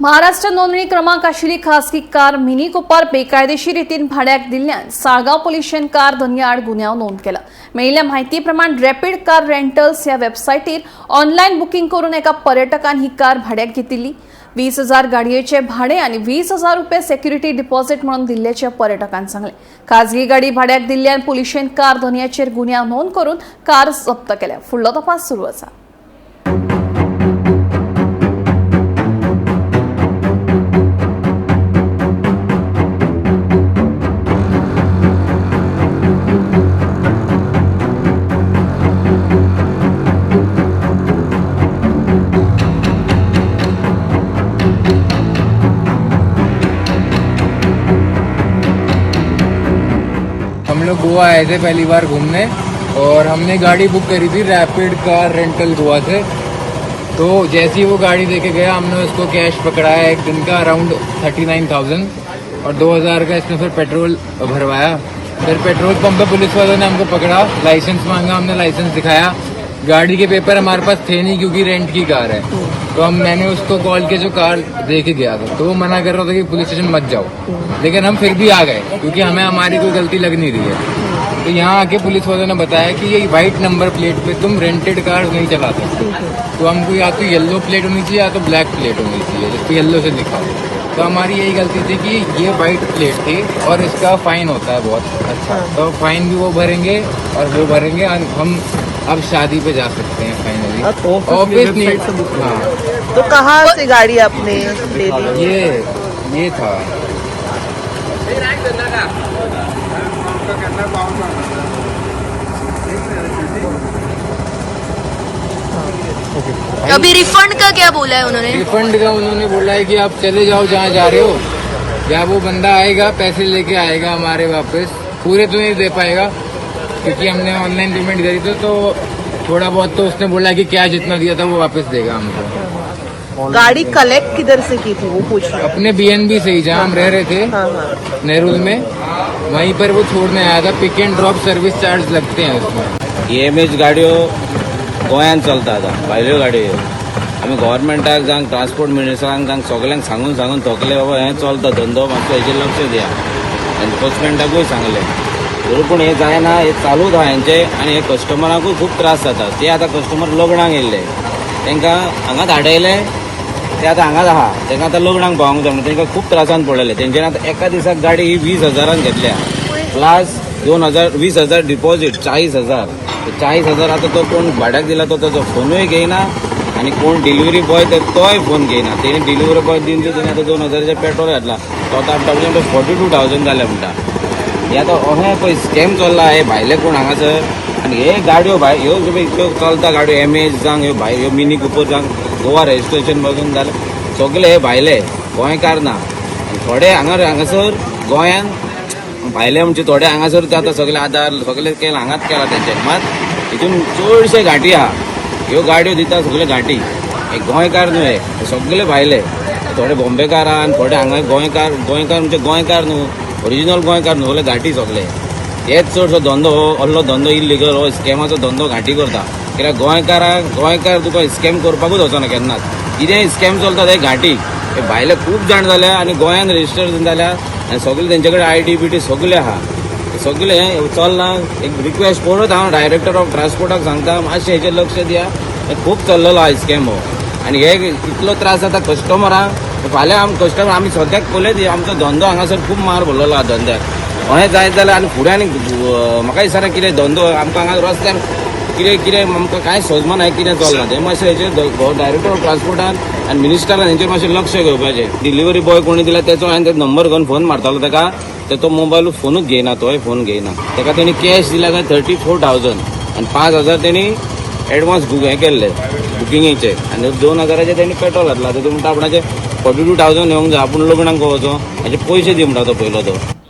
महाराष्ट्र नोंदणी क्रमांक आशिल्ली खासगी कार मिनी कुपर बेकायदेशीर रितीन भाड्याक दिल्ल्यान साळगांव पुलिशेन कार दोनी आड गुन्यांव नोंद केला। मेळिल्ल्या म्हायती प्रमाण रॅपिड कार रेंटल्स ह्या वेबसायटीर ऑनलायन बुकींग करून एका पर्यटकान ही कार भाड्याक घेतिल्ली। 20,000 गाडयेचे भाडे आणि 20,000 रुपये सेक्युरिटी डिपॉझिट म्हणून दिल्ल्याचे पर्यटकान सांगले। खासगी गाडी भाड्याक दिल्ल्यान पुलिशेन कार दोनयाचेर गुन्यांव नोंद करून कार जप्त केल्या। फुडलो तपास सुरू आसा। हम लोग गोवा आए थे पहली बार घूमने और हमने गाड़ी बुक करी थी रैपिड कार रेंटल गोवा से। तो जैसे ही वो गाड़ी देके गया हमने उसको कैश पकड़ाया एक दिन का अराउंड 39,000 और 2,000 का इसमें फिर पेट्रोल भरवाया। फिर पेट्रोल पंप पे पुलिस वालों ने हमको पकड़ा, लाइसेंस मांगा, हमने लाइसेंस दिखाया। गाड़ी के पेपर हमारे पास थे नहीं क्योंकि रेंट की कार है। तो मैंने उसको कॉल किया जो कार दे के गया था, तो वो मना कर रहा था कि पुलिस स्टेशन मत जाओ, लेकिन हम फिर भी आ गए क्योंकि हमें हमारी कोई गलती लग नहीं रही है। तो यहाँ आके पुलिस वालों ने बताया कि ये व्हाइट नंबर प्लेट पे तुम रेंटेड कार नहीं चला सकते, तो हमको या तो येलो प्लेट होनी चाहिए या तो ब्लैक प्लेट होनी चाहिए जिसपे येलो से लिखा हो। तो हमारी यही गलती थी कि ये व्हाइट प्लेट थी और इसका फाइन होता है बहुत अच्छा, तो फाइन भी वो भरेंगे और वो भरेंगे और हम अब शादी पे जा सकते हैं फाइनली। ऑब्वियसली हाँ। तो कहाँ से गाड़ी आपने ले ली? ये था अभी रिफंड का क्या बोला है उन्होंने? रिफंड का उन्होंने बोला है कि आप चले जाओ जहाँ जा रहे हो, या वो बंदा आएगा पैसे लेके आएगा हमारे वापस, पूरे तो नहीं दे पाएगा क्योंकि हमने ऑनलाइन पेमेंट करी थी। तो थोड़ा बहुत तो उसने बोला कि क्या जितना दिया था वो वापस देगा हमको। गाड़ी कलेक्ट किधर से की थी वो पूछ रहा हूँ। अपने BNB से ही जहाँ हम रह रहे थे नेहरू में, वहीं पर वो छोड़ने आया था। पिक एंड ड्रॉप सर्विस चार्ज लगते हैं उसमें। EMH गाड्यो गोंयान चलता आता भायल्यो गाडयो आमी गव्हर्मेंटाक जावं ट्रान्सपोर्ट मिनिस्टरांक जावं सगळ्यांक सांगून थकले बाबा हें चलता धंदो मातसो हेचेर लक्ष दिया। एनफोर्समेंटाकूय सांगले तरी पूण हें जायना, हें चालूच आहा हेंचे आनी हे कस्टमरांकूय खूब त्रास जाता। ते आतां कस्टमर लग्नाक येयल्ले, तांकां हांगा धाडयले, ते आतां हांगाच आहा, तांकां आतां लग्नाक पावोंक जाय म्हणून तांकां खूब त्रासान पडलेले। तेंच्यानी आतां एका दिसाक गाडी ही 20,000 घेतल्या, प्लस 20,000 डिपॉझिट 40,000। 40,000 आता तो कोण भाड्याक दिला तो ताजो फोनूय घेयना आनी कोण डिलिव्हरी बॉय तोय फोन घेयना। तेणी डिलिव्हरी बॉय दिन तेणी आतां 2,000 पेट्रोल घातला, तो आतां 42,000 जाले म्हणटा। हे आतां अहें पळय स्कॅम चल्ला, हे भायले कोण हांगासर आनी हे गाडयो ह्यो चलता गाडयो MH जावं ह्यो मिनी कुपर जावं गोवा रजिस्ट्रेशन पासून जाले सगळे हे भायले, गोंयकार ना। थोडे हांगासर गोंयान भायले म्हणजे थोडे हांगासर आतां सगळे आधार सगळे केला हांगाच केला तेंचे, मात हितून चडशे घाटी आहा। ह्यो गाडयो दिता सगळे घाटी, हे गोंयकार न्हू, हे सगळे भायले। थोडे बॉम्बेकार आहा आनी थोडे हांगा गोंयकार म्हणजे गोंयकार न्हू, ओरिजिनल गोंयकार न्हू, सगळे घाटी सगळे। हेच चडसो धंदो हो असलो धंदो इल्लीगल हो स्कॅमाचो धंदो घाटी करता। कित्याक गोंयकार तुका स्कॅम करपाकूच वचना केन्नाच। कितेंय स्कॅम चलता ते घाटी, हे भायले खूब जाण जाल्या आनी गोंयान रजिस्टर जाल्या आनी सगळे तेंचे कडेन ID बिटी सगळे आहा, सगळे चलना। एक रिक्वेस्ट करूच हांव डायरेक्टर ऑफ ट्रान्सपोर्टाक सांगता मातशें हेचेर लक्ष दिया, खूब चल्लेलो आहा स्कॅम हो आनी हे इतलो त्रास जाता कस्टमरांक। फाल्यां कस्टमर आमी सद्याक पळयत आमचो धंदो हांगासर खूब मार भरलेलो आहा धंद्याक। अहें जायत जाल्यार आनी फुडें आनी म्हाका दिसना कितें धंदो आमकां हांगा रस्त्यार कितें आमकां कांय समजना हांवें कितें चलना तें मातशें हेचेर डायरेक्टर ऑफ ट्रान्सपोर्टान आनी मिनिस्टरान हेंचेर मातशें लक्ष घेवपाचें। डिलिव्हरी बॉय कोणी दिला तेचो हांवें ते नंबर घेवन फोन मारतालो ताका, तो मोबायल फोनूच घेयना, तोय फोन घेयना। ताका तेणी कॅश दिला काय 34,000 आनी 5,000 तेणी एडवान्स हें केल्ले बुकिंगेचे आनी 2,000 तेणी पेट्रोल घातला। तो म्हणटा आपणाचे 42,000 येवंक जाय, आपूण लग्नाक वचो हेचे पयशे दी म्हणटा तो पयलो तो।